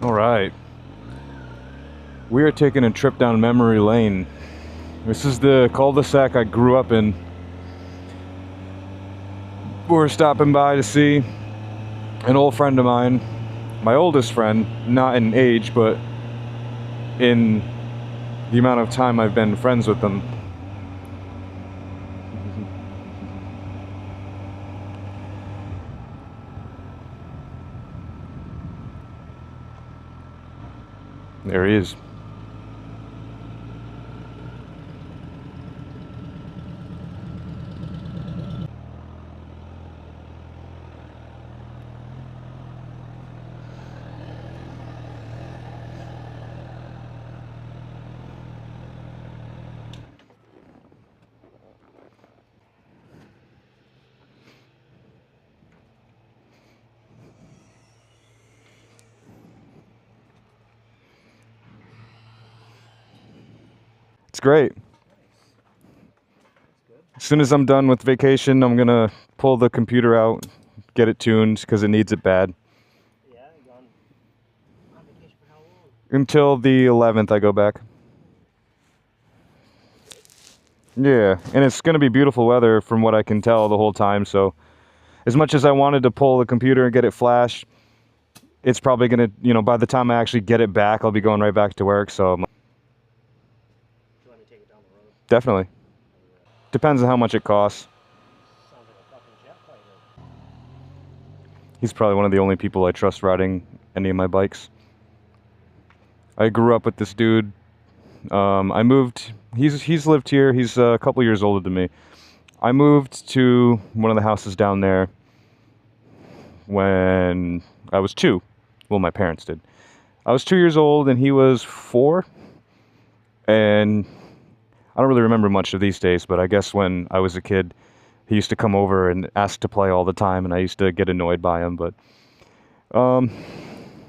All right. We are taking a trip down memory lane. This is the cul-de-sac I grew up in. We're stopping by to see an old friend of mine, my oldest friend, not in age, but in the amount of time I've been friends with them. There he is. It's great. As soon as I'm done with vacation, I'm gonna pull the computer out, get it tuned, because it needs it bad. Yeah, you're on vacation for how long? Until the 11th, I go back. Yeah, and it's gonna be beautiful weather from what I can tell the whole time, so as much as I wanted to pull the computer and get it flashed, it's probably gonna, by the time I actually get it back, I'll be going right back to work, so Do you want to take it down the road? definitely. Depends on how much it costs. Sounds like a fucking jet fighter. He's probably one of the only people I trust riding any of my bikes. I grew up with this dude. I moved. He's lived here. He's a couple years older than me. I moved to one of the houses down there when I was 2. Well, my parents did. I was 2 years old and he was 4. And I don't really remember much of these days, but I guess when I was a kid, he used to come over and ask to play all the time, and I used to get annoyed by him. But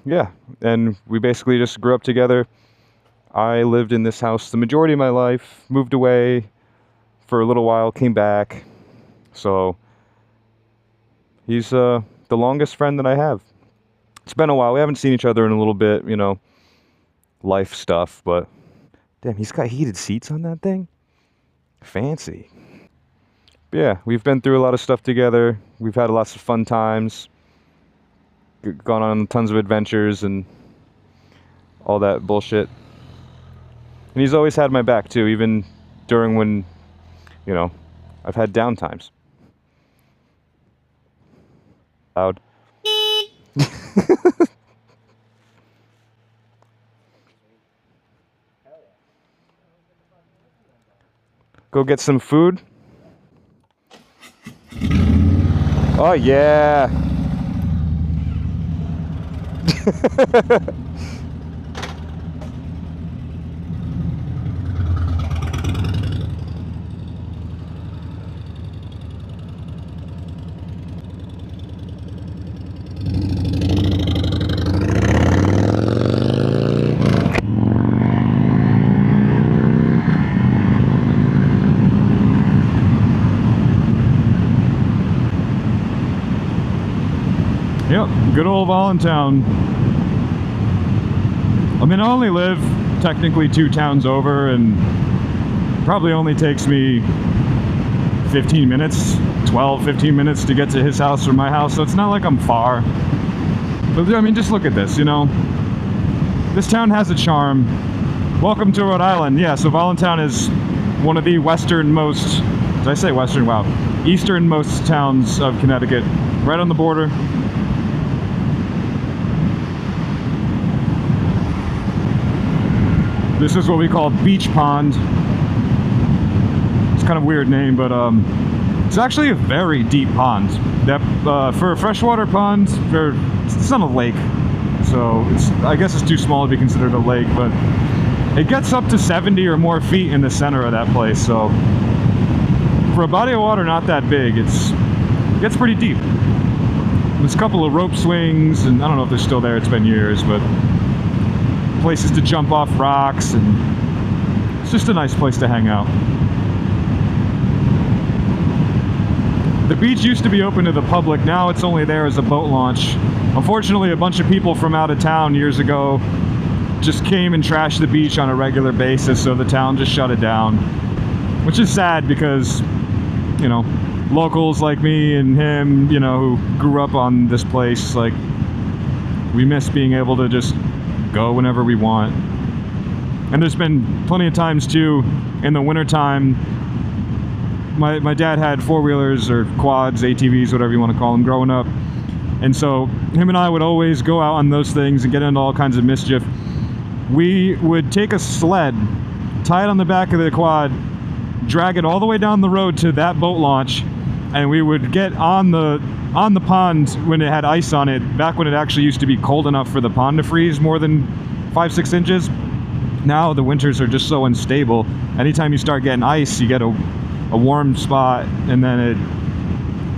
yeah, and we basically just grew up together. I lived in this house the majority of my life, moved away for a little while, came back. So he's the longest friend that I have. It's been a while. We haven't seen each other in a little bit, life stuff, but damn, he's got heated seats on that thing. Fancy. But yeah, we've been through a lot of stuff together. We've had lots of fun times. Gone on tons of adventures and all that bullshit. And he's always had my back too, even during when, I've had down times. Loud. Go get some food. Oh yeah. Yep, good old Voluntown. I mean, I only live technically 2 towns over, and probably only takes me 15 minutes, 15 minutes to get to his house or my house, so it's not like I'm far. But I mean, just look at this, This town has a charm. Welcome to Rhode Island. Yeah, so Voluntown is one of the westernmost, did I say western? Wow. Easternmost towns of Connecticut, right on the border. This is what we call Beach Pond. It's kind of a weird name, but it's actually a very deep pond. That for a freshwater pond, it's not a lake, so I guess it's too small to be considered a lake. But it gets up to 70 or more feet in the center of that place. So for a body of water not that big, it gets pretty deep. There's a couple of rope swings, and I don't know if they're still there. It's been years, but places to jump off rocks, and it's just a nice place to hang out. The beach used to be open to the public. Now it's only there as a boat launch. Unfortunately, a bunch of people from out of town years ago just came and trashed the beach on a regular basis, so the town just shut it down. Which is sad because, you know, locals like me and him, you know, who grew up on this place, like, we miss being able to just go whenever we want. And there's been plenty of times too in the wintertime. My dad had four-wheelers or quads, ATVs, whatever you want to call them, growing up. And so him and I would always go out on those things and get into all kinds of mischief. We would take a sled, tie it on the back of the quad, drag it all the way down the road to that boat launch, and we would get on the pond when it had ice on it, back when it actually used to be cold enough for the pond to freeze more than 5-6 inches. Now the winters are just so unstable. Anytime you start getting ice, you get a warm spot and then it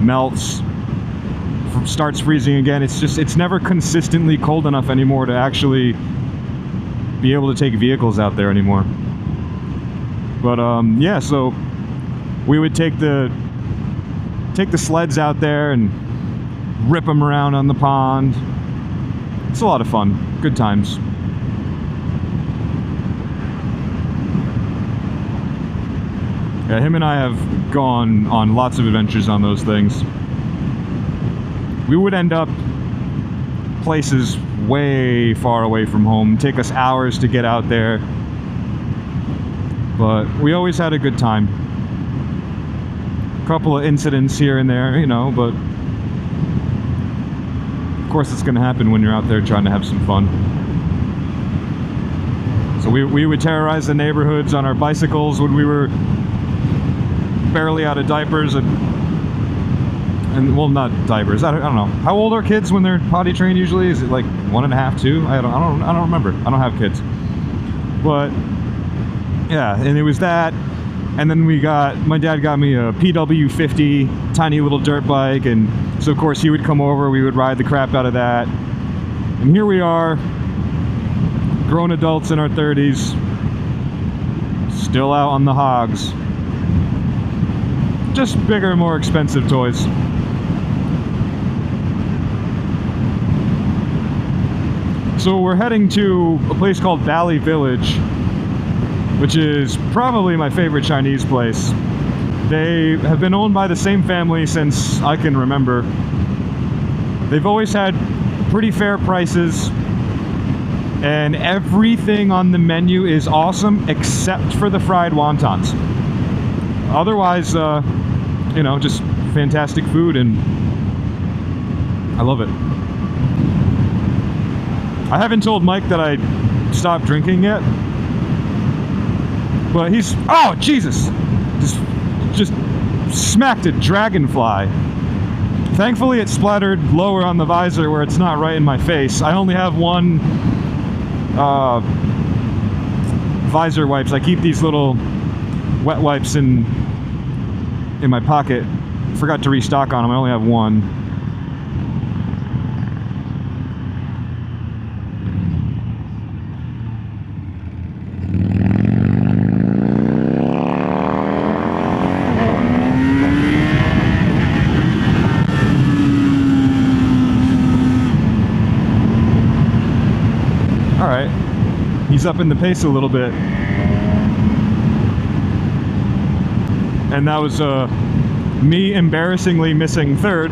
melts, starts freezing again. It's never consistently cold enough anymore to actually be able to take vehicles out there anymore. But yeah, so we would take the sleds out there and rip them around on the pond. It's a lot of fun, good times. Yeah, him and I have gone on lots of adventures on those things. We would end up places way far away from home, take us hours to get out there, but we always had a good time. A couple of incidents here and there, you know, but of course it's going to happen when you're out there trying to have some fun. So we would terrorize the neighborhoods on our bicycles when we were barely out of diapers, and well, not diapers. I don't know. How old are kids when they're potty trained usually? Is it like 1.5, 2? I don't remember. I don't have kids. But yeah, and it was that. And then my dad got me a PW50, tiny little dirt bike, and so of course he would come over, we would ride the crap out of that. And here we are, grown adults in our 30s, still out on the hogs. Just bigger, more expensive toys. So we're heading to a place called Valley Village, which is probably my favorite Chinese place. They have been owned by the same family since I can remember. They've always had pretty fair prices, and everything on the menu is awesome except for the fried wontons. Otherwise, you know, just fantastic food, and I love it. I haven't told Mike that I stopped drinking yet, but he's, oh Jesus, just smacked a dragonfly. Thankfully it splattered lower on the visor where it's not right in my face. I only have one visor wipes. I keep these little wet wipes in my pocket. Forgot to restock on them. I only have one. All right, he's up in the pace a little bit. And that was me embarrassingly missing third.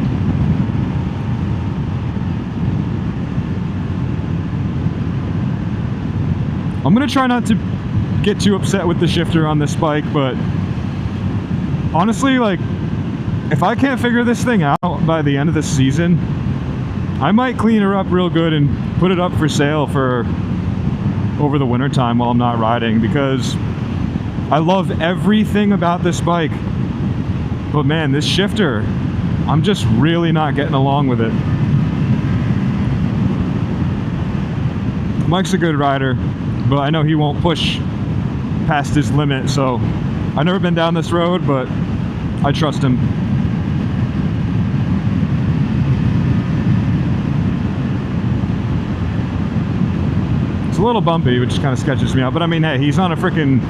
I'm gonna try not to get too upset with the shifter on this bike, but honestly, like, if I can't figure this thing out by the end of the season, I might clean her up real good and put it up for sale for over the winter time while I'm not riding, because I love everything about this bike, but man, this shifter, I'm just really not getting along with it. Mike's a good rider, but I know he won't push past his limit, so I've never been down this road, but I trust him. It's a little bumpy, which kind of sketches me out, but I mean, hey, he's on a freaking,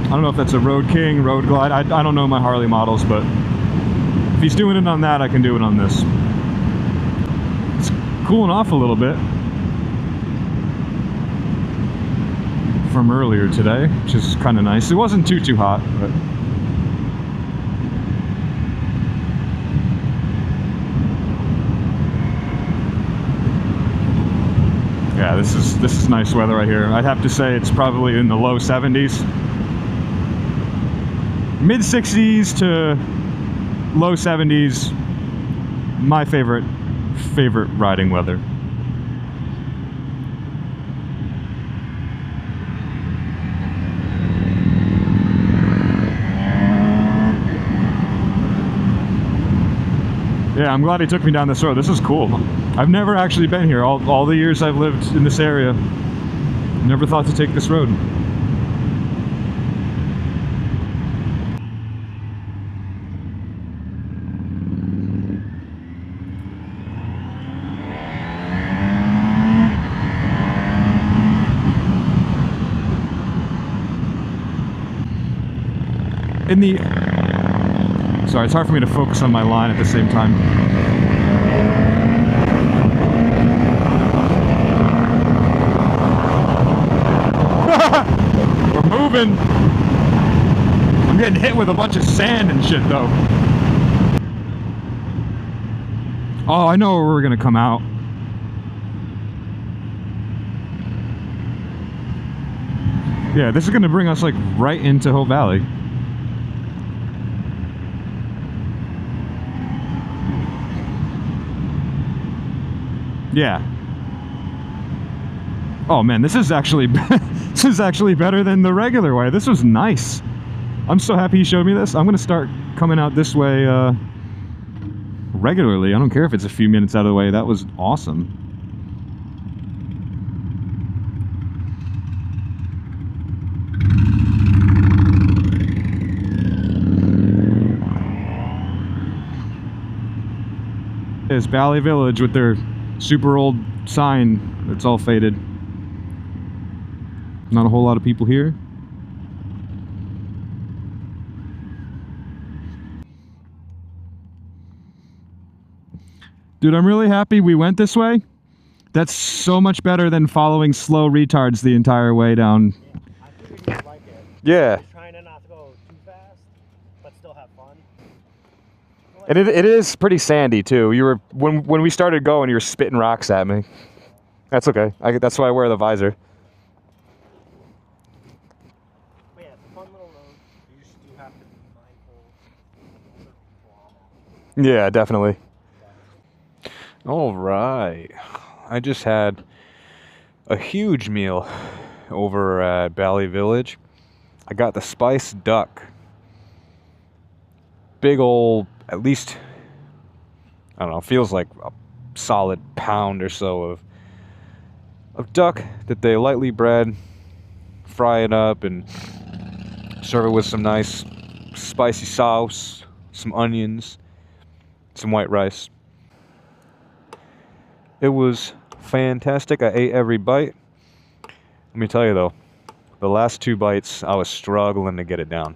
I don't know if that's a Road King, Road Glide, I don't know my Harley models, but If he's doing it on that, I can do it on this. It's cooling off a little bit from earlier today, which is kind of nice. It wasn't too hot, but yeah, this is nice weather right here. I'd have to say it's probably in the low 70s. Mid 60s to low 70s. My favorite riding weather. Yeah, I'm glad he took me down this road. This is cool. I've never actually been here. All the years I've lived in this area, never thought to take this road. Sorry, it's hard for me to focus on my line at the same time. We're moving. I'm getting hit with a bunch of sand and shit though. Oh, I know where we're gonna come out. Yeah, this is gonna bring us like right into Hope Valley. Yeah. Oh man, this is actually this is actually better than the regular way. This was nice. I'm so happy he showed me this. I'm gonna start coming out this way regularly. I don't care if it's a few minutes out of the way. That was awesome. There's Valley Village with their super old sign that's all faded. Not a whole lot of people here. Dude, I'm really happy we went this way. That's so much better than following slow retards the entire way down. Yeah, I figured you'd like it. Yeah. Just trying to not to go too fast, but still have fun. And it is pretty sandy too. You were when we started going, you were spitting rocks at me. That's okay. That's why I wear the visor. But yeah, it's a fun little road. You just do have to be mindful of other people on it. Yeah, definitely. All right. I just had a huge meal over at Valley Village. I got the spiced duck. Big old, at least, I don't know, feels like a solid pound or so of duck that they lightly bread, fry it up, and serve it with some nice spicy sauce, some onions, some white rice. It was fantastic. I ate every bite. Let me tell you though, the last 2 bites, I was struggling to get it down.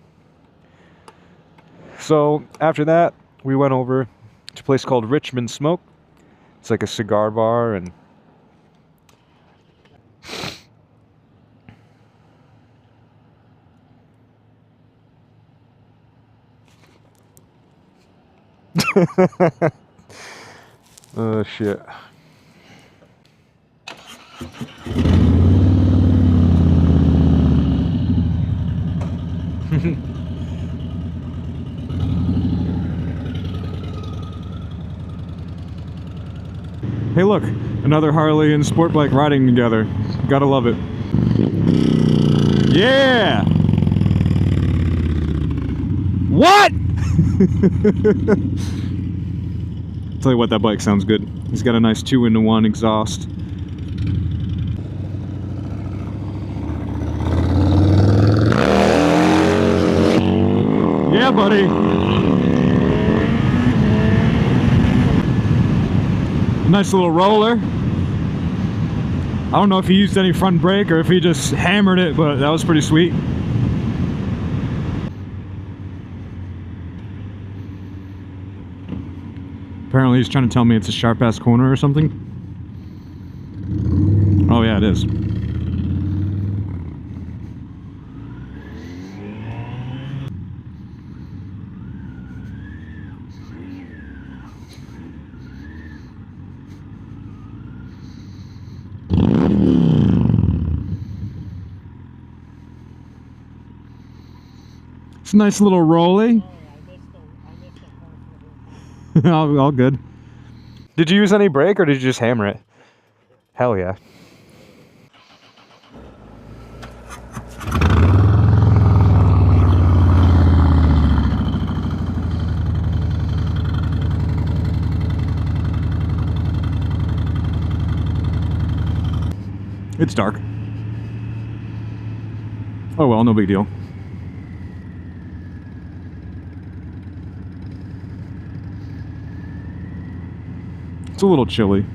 So after that, we went over to a place called Richmond Smoke. It's like a cigar bar, and oh shit. Hey look, another Harley and sport bike riding together. Gotta love it. Yeah! What? Tell you what, that bike sounds good. He's got a nice 2-in-1 exhaust. Yeah, buddy. Nice little roller. I don't know if he used any front brake or if he just hammered it, but that was pretty sweet. Apparently he's trying to tell me it's a sharp-ass corner or something. Oh yeah, it is. It's a nice little rolly. all good. Did you use any brake or did you just hammer it? Hell yeah. It's dark. Oh well, no big deal. It's a little chilly.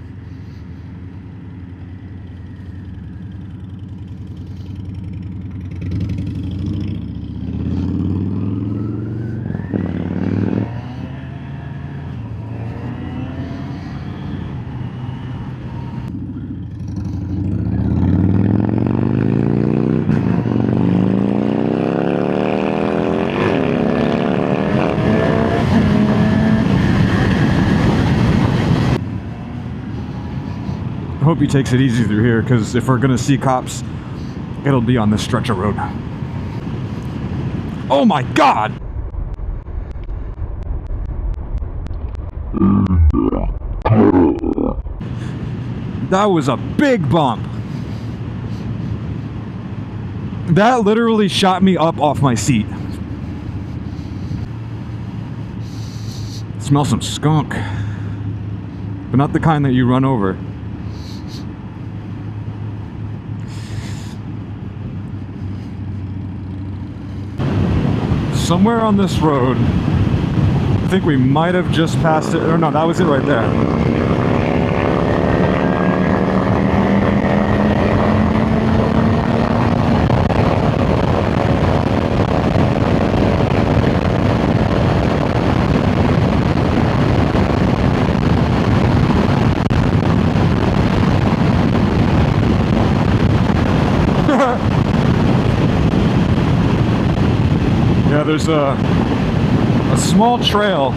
I hope he takes it easy through here, because if we're gonna see cops, it'll be on this stretch of road. Oh my god! That was a big bump. That literally shot me up off my seat. Smell some skunk. But not the kind that you run over. Somewhere on this road, I think we might have just passed it, or no, that was it right there. Yeah, there's a small trail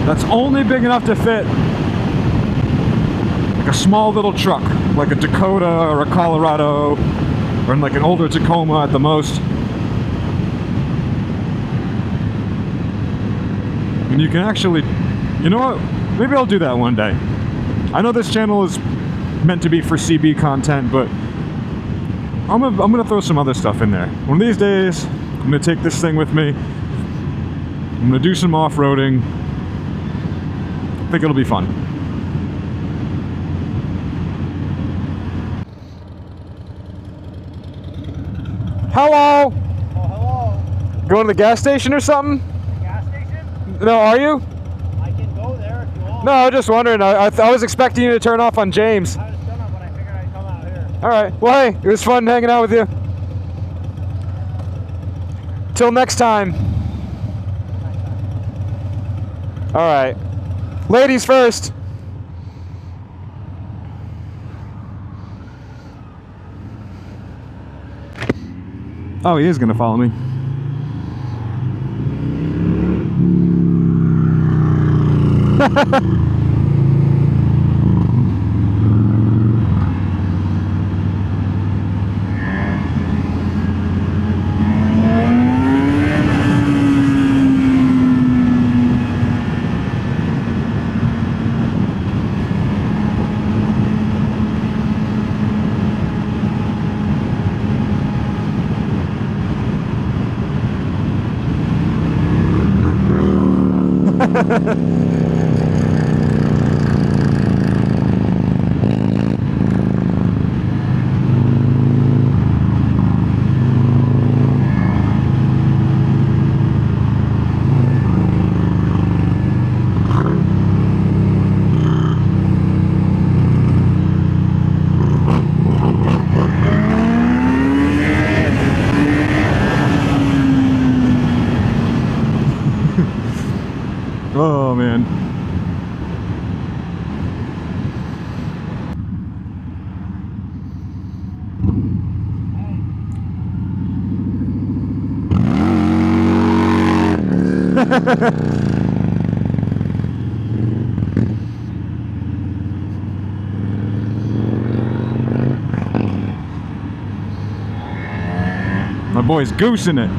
that's only big enough to fit like a small little truck, like a Dakota or a Colorado, or like an older Tacoma at the most. And you can actually, you know what, maybe I'll do that one day. I know this channel is meant to be for CB content, but I'm gonna throw some other stuff in there. One of these days, I'm gonna take this thing with me. I'm gonna do some off-roading. I think it'll be fun. Hello! Oh, hello. Going to the gas station or something? The gas station? No, are you? I can go there if you want. No, I was just wondering. I was expecting you to turn off on James. I was gonna, but I figured I'd come out here. Alright, well hey, it was fun hanging out with you. Till next time. Alright. Ladies first. Oh, he is gonna follow me. Oh man. My boy's goosing it.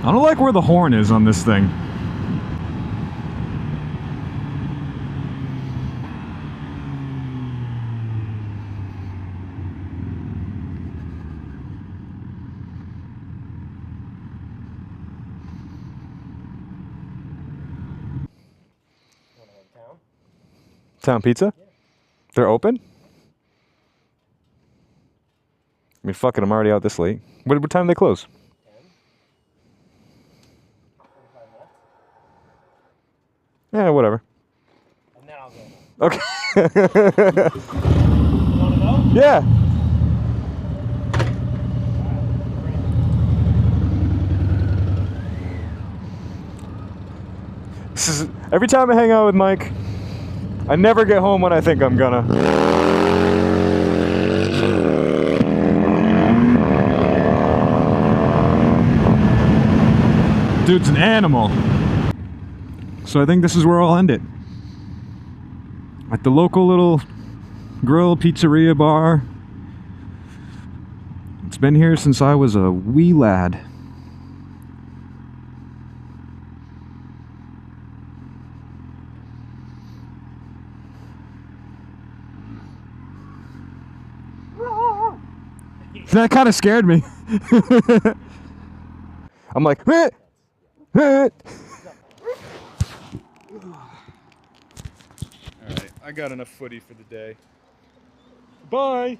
I don't like where the horn is on this thing. Wanna go to town? Town Pizza? Yeah. They're open? I mean, fuck it, I'm already out this late. What time do they close? 10? 45 minutes? Yeah, whatever. And then I'll go home. Okay. You wanna go? Yeah. This is, every time I hang out with Mike, I never get home when I think I'm gonna. Dude's an animal. So I think this is where I'll end it. At the local little grill pizzeria bar. It's been here since I was a wee lad. That kind of scared me. I'm like, eh, eh. Alright, I got enough footy for the day. Bye!